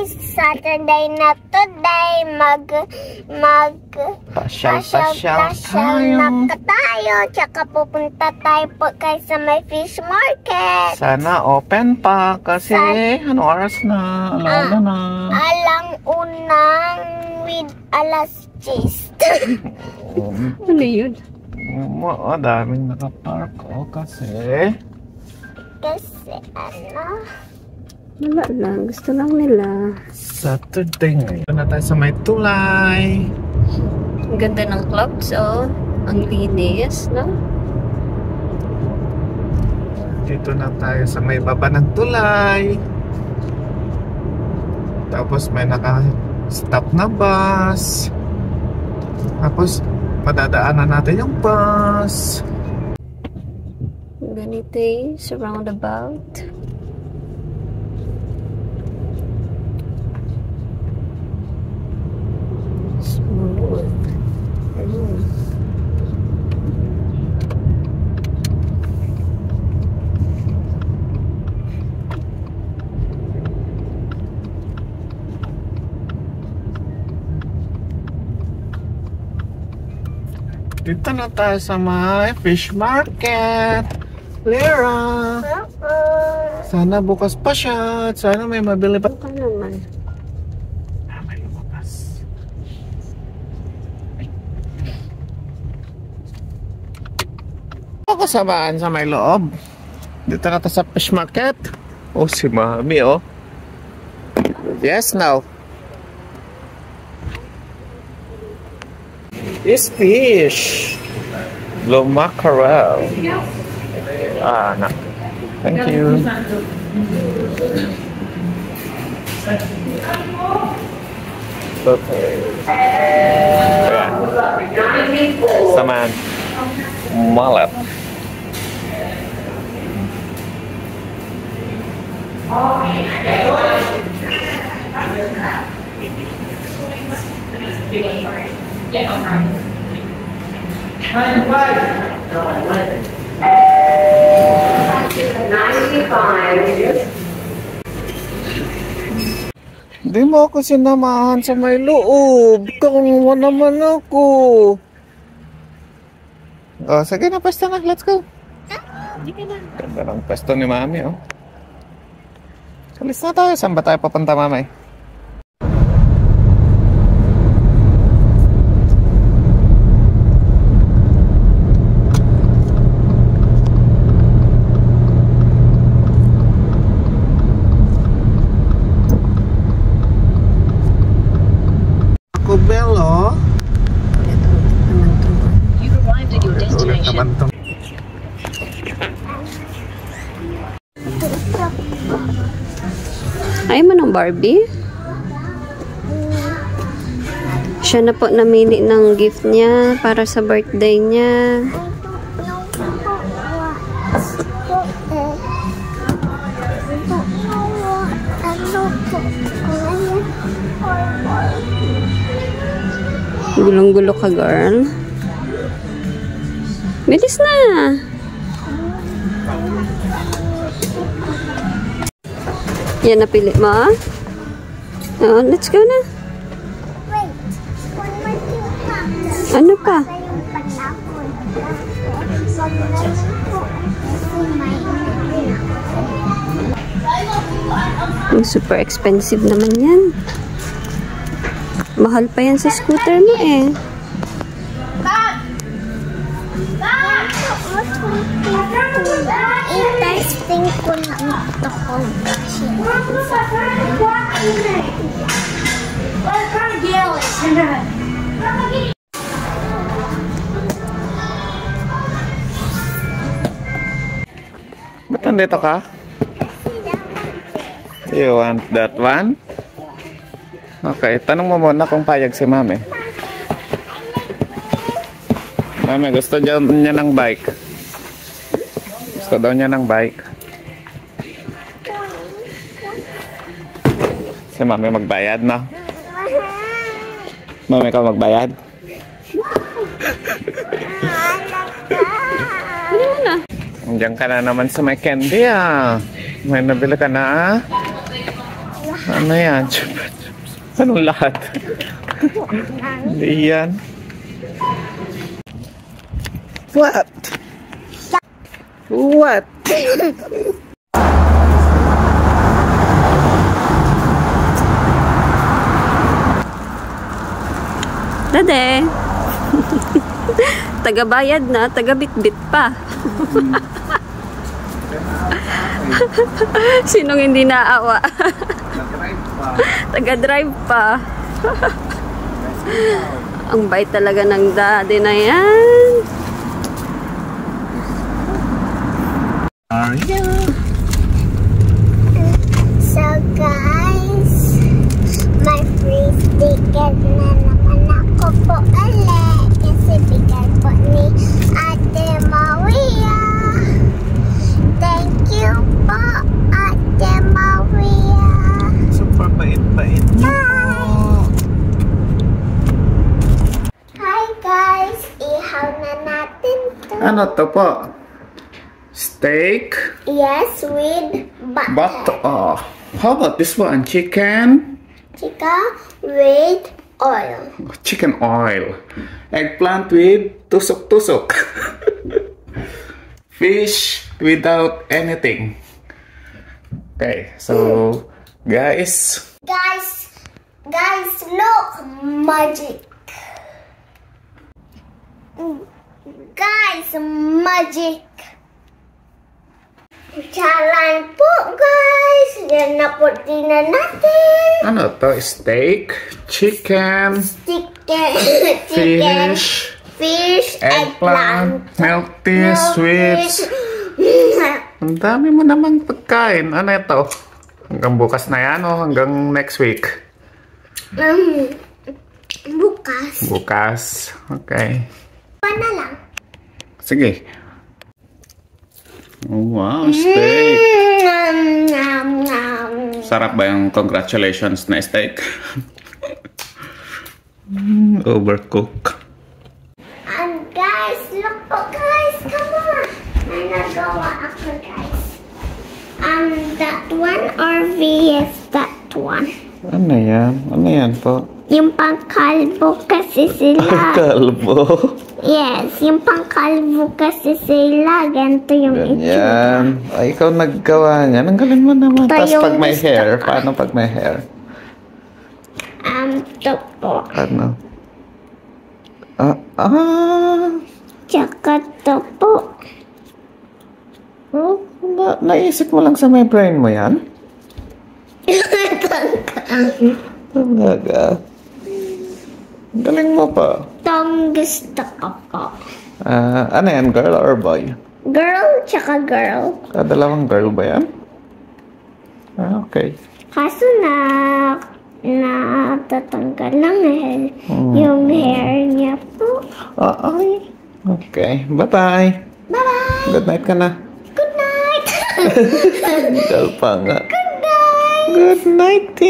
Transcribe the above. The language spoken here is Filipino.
guys, Saturday na today. Pasyal na tayo. Tsaka pupunta tayo po guys sa may fish market. Sana open pa kasi ano oras na? Alauna na. Alang unang with alas 10. Ano yun? Daming nakapark kasi ano? Wala lang. Gusto lang nila. Saturday ngayon. Ito na tayo sa may tulay. Ang ganda ng clouds, oh. Ang linis, no? Dito na tayo sa may baba ng tulay. Tapos may naka-stop na bus. Tapos madadaanan natin yung bus. Ganito yung roundabout. Smooth. Dito na tayo sa may fish market. Lera! Sana bukas pa siya. Sana may mabili pa. Ano naman? May lumabas. Ako samaan sa may loob. Dito na tayo sa fish market. Oh, si Mami, oh. Yes, now. This fish. Blue mackerel. No. Thank you. Okay. Samaan. Mallet. Di mo ako sinamahan sa may loob. Kawawa naman ako. Oh, sige na, pwesto na. Let's go. Ganda ng pwesto ni Mami, oh. Alis na tayo. Saan ba tayo papunta, Mami? Bello. Ulit naman to. Ayaw mo ng Barbie? Siya na po namili ng gift niya para sa birthday niya. Gulong-gulo ka, girl. Bilis na. Yan, napili mo? Oh, let's go na. Wait, one more thing pa. Ano pa? Super expensive naman yan. Mahal pa yan sa scooter mo eh. I-testing ko na ito ko. Ba't nandito ka? You want that one? Okay, tanong mo muna kung payag si Mami. Mami, gusto niya ng bike. Gusto daw niya ng bike. Si Mami magbayad, no? Mami, ikaw magbayad? Andiyan ka na naman sa may candy, ah. May nabili ka na, ah. Ano yan? Anong lahat? Hindi yan. What? What? Dade. Taga-bayad na, taga-bit-bit pa. Sinong hindi naawa? Taga-drive pa. Ang bait talaga ng daddy na yan. So guys, may free ticket na naman ako po ulit kasi bigay po ni Ate Maria. Thank you po, Ate Maria. Super bait-bait niyo po. Hi guys, ihaw na natin to. Ano to po? Steak? Yes, with butter. Butter. How about this one? Chicken? Chicken with oil. Chicken oil. Eggplant with tusok-tusok. Fish without anything. Okay, so guys. Guys, look, magic. Guys, magic. Jalan po, guys. Yan na po din na natin. Ano to? Steak, chicken, Chicken, fish, eggplant, milk tea, sweets. Ang dami mo namang pagkain. Ano ito? Hanggang bukas na yan o hanggang next week? Bukas. Bukas. Okay. Pa na lang. Sige. Oh, wow, steak. Sarap ba yung congratulations na steak? Overcook. And guys, look po guys, come on. May nagawa ako guys. That one or VS that one? Ano yan? Ano yan po? Yung pangkalbo kasi sila. Kalbo. Yes, yung pangkalbo kasi sila. Ganito yung itsura. Ganyan. Ay, ikaw naggawa niyan. Ang galing mo naman. Ito Tapos yung pag may gusto hair, ko. paano pag may hair? Ito po. Ano? Tsaka ito po. Oh, naisip mo lang sa may brain mo yan? Talaga. Ang galing mo pa. Itong gusto ko po. Ano yan? Girl or boy? Girl, tsaka girl. Dalawang girl ba yan? Okay. Kaso natatanggal lang yung hair niya po. Ay. Okay. Bye-bye. Bye-bye. Good night ka na. Good night. Dal pa nga. Good night. Good night, T.